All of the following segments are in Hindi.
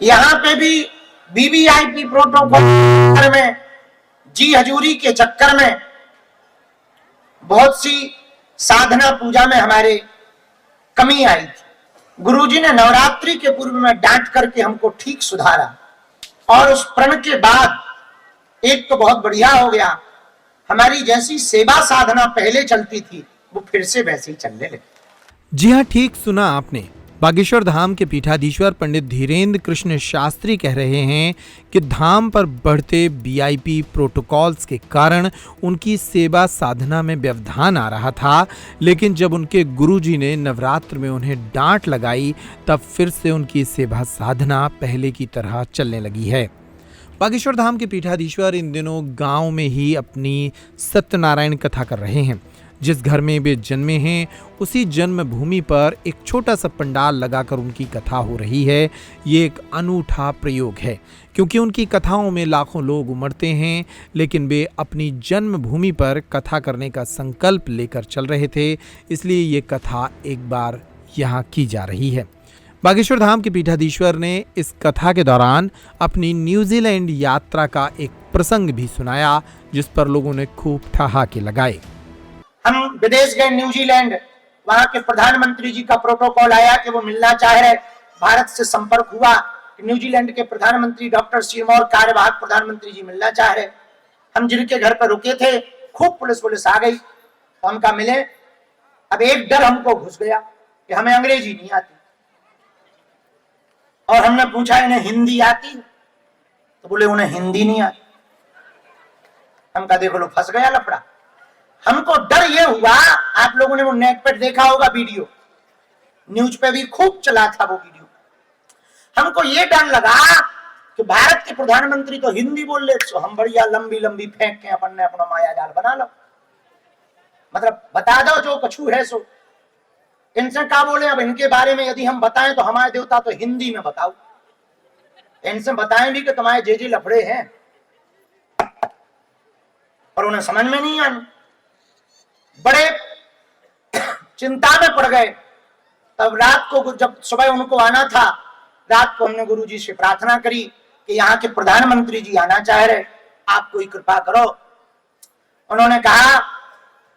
यहां पे भी वीवीआईपी प्रोटोकॉल में जी हजूरी के चक्कर में बहुत सी साधना पूजा में हमारे कमी आई थी। गुरुजी ने नवरात्रि के पूर्व में डांट करके हमको ठीक सुधारा और उस प्रण के बाद एक तो बहुत बढ़िया हो गया, हमारी जैसी सेवा साधना पहले चलती थी वो फिर से वैसे ही चलने लगी। जी हाँ, ठीक सुना आपने। बागेश्वर धाम के पीठाधीश्वर पंडित धीरेन्द्र कृष्ण शास्त्री कह रहे हैं कि धाम पर बढ़ते वीआईपी प्रोटोकॉल्स के कारण उनकी सेवा साधना में व्यवधान आ रहा था, लेकिन जब उनके गुरुजी ने नवरात्र में उन्हें डांट लगाई तब फिर से उनकी सेवा साधना पहले की तरह चलने लगी है। बागेश्वर धाम के पीठाधीश्वर इन दिनों गांव में ही अपनी सत्यनारायण कथा कर रहे हैं। जिस घर में वे जन्मे हैं उसी जन्मभूमि पर एक छोटा सा पंडाल लगाकर उनकी कथा हो रही है। ये एक अनूठा प्रयोग है क्योंकि उनकी कथाओं में लाखों लोग उमड़ते हैं, लेकिन वे अपनी जन्मभूमि पर कथा करने का संकल्प लेकर चल रहे थे, इसलिए ये कथा एक बार यहाँ की जा रही है। बागेश्वर धाम के पीठाधीश्वर ने इस कथा के दौरान अपनी न्यूजीलैंड यात्रा का एक प्रसंग भी सुनाया, जिस पर लोगों ने खूब ठहाके लगाए। हम विदेश गए न्यूजीलैंड, वहां के प्रधानमंत्री जी का प्रोटोकॉल आया कि वो मिलना चाह रहे, भारत से संपर्क हुआ कि न्यूजीलैंड के प्रधानमंत्री डॉक्टर सिरमौर कार्यवाहक प्रधानमंत्री जी मिलना चाह रहे। हम जिनके घर पर रुके थे खूब पुलिस आ गई तो हम कहा मिले। अब एक डर हमको घुस गया कि हमें अंग्रेजी नहीं आती, और हमने पूछा इन्हें हिंदी आती, तो बोले उन्हें हिंदी नहीं आती। हम कहा देखो लो फंस गया लफड़ा। हमको डर ये हुआ, आप लोगों ने वो नेट पर देखा होगा वीडियो, न्यूज पे भी खूब चला था वो वीडियो। हमको ये डर लगा कि भारत के प्रधानमंत्री तो हिंदी बोल ले, तो हम बढ़िया लंबी लंबी फेंक के अपन ने अपना माया जाल बना लो, मतलब बता दो जो कछु है सो। इनसे क्या बोले, अब इनके बारे में यदि हम बताएं तो हमारे देवता तो हिंदी में बताओ, इनसे बताएं भी कि तुम्हारे जे लफड़े हैं, और उन्हें समझ में नहीं आनी। बड़े चिंता में पड़ गए। तब रात को जब सुबह उनको आना था, रात को हमने गुरुजी से प्रार्थना करी कि यहाँ के प्रधानमंत्री जी आना चाह रहे, आप कोई कृपा करो। उन्होंने कहा,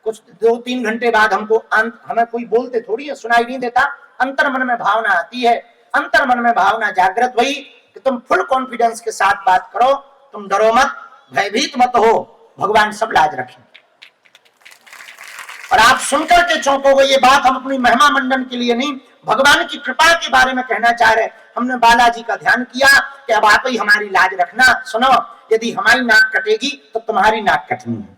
कुछ 2-3 घंटे बाद हमको हमें कोई बोलते थोड़ी है, सुनाई नहीं देता, अंतर मन में भावना आती है। अंतर मन में भावना जागृत हुई कि तुम फुल कॉन्फिडेंस के साथ बात करो, तुम डरो मत, भयभीत मत हो, भगवान सब लाज रखें। और आप सुनकर के चौंकोगे, ये बात हम अपनी महिमा मंडन के लिए नहीं, भगवान की कृपा के बारे में कहना चाह रहे। हमने बालाजी का ध्यान किया कि अब आप ही हमारी लाज रखना। सुनो, यदि हमारी नाक कटेगी तो तुम्हारी नाक कटनी है,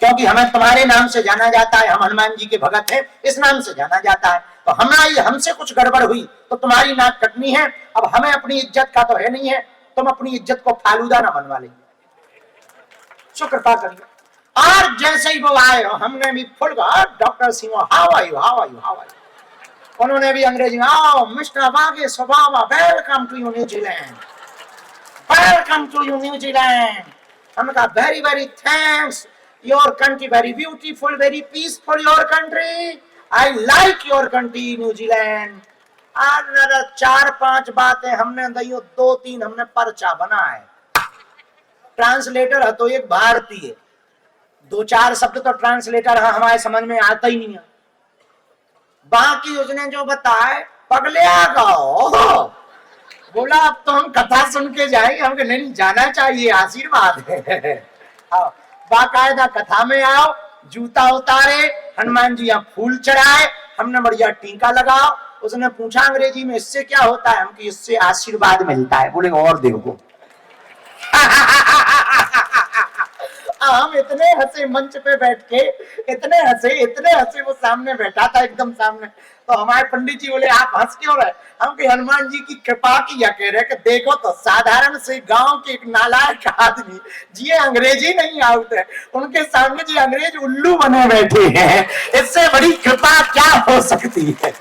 क्योंकि हमें तुम्हारे नाम से जाना जाता है, हम हनुमान जी के भगत हैं, इस नाम से जाना जाता है। तो हमारी हमसे कुछ गड़बड़ हुई तो तुम्हारी नाक कटनी है। अब हमें अपनी इज्जत का तो है नहीं है, तुम अपनी इज्जत को फालूदा ना बनवा लेंगे, सो कृपा करिए। और जैसे ही वो आए, हमने भी full doctor Singh how are you, how are you, how are you. उन्होंने भी अंग्रेजी में, आओ mister Bageshwar Baba, welcome to you New Zealand, welcome to you New Zealand. हमने कहा very very thanks, your country very beautiful, very peaceful your country, I like your country New Zealand. और 4-5 बातें हमने 2-3 हमने पर्चा बना है। ट्रांसलेटर है तो एक भारतीय, 2-4 शब्द तो ट्रांसलेटर हमारे समझ में आता ही नहीं है, बाकी उसने जो बताए पगले आ गो। बोला अब तो हम कथा सुन के जाएंगे, हमको नहीं जाना चाहिए, आशीर्वाद है। बाकायदा कथा में आओ, जूता उतारे, हनुमान जी यहाँ फूल चढ़ाए, हमने बढ़िया टीका लगाओ। उसने पूछा अंग्रेजी में इससे क्या होता है, हमको इससे आशीर्वाद मिलता है। बोले और देखो। हम इतने हंसे मंच पे बैठ के, इतने हंसे, वो सामने बैठा था एकदम सामने। तो हमारे पंडित जी बोले आप हंस क्यों रहे? हम कि हनुमान जी की कृपा किया कह रहे कि देखो तो साधारण से गांव के एक नालायक आदमी जी अंग्रेजी नहीं आते, उनके सामने जी अंग्रेज उल्लू बने बैठे हैं, इससे बड़ी कृपा क्या हो सकती है?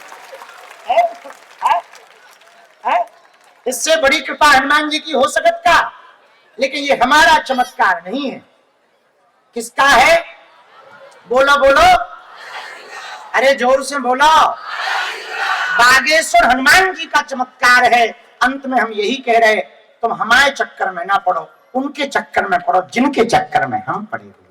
इससे बड़ी कृपा हनुमान जी की हो सकत का? लेकिन ये हमारा चमत्कार नहीं है, किसका है? बोलो बोलो, अरे जोर से बोलो। बागेश्वर हनुमान जी का चमत्कार है। अंत में हम यही कह रहे, तुम हमारे चक्कर में ना पड़ो, उनके चक्कर में पड़ो जिनके चक्कर में हम पड़े हुए।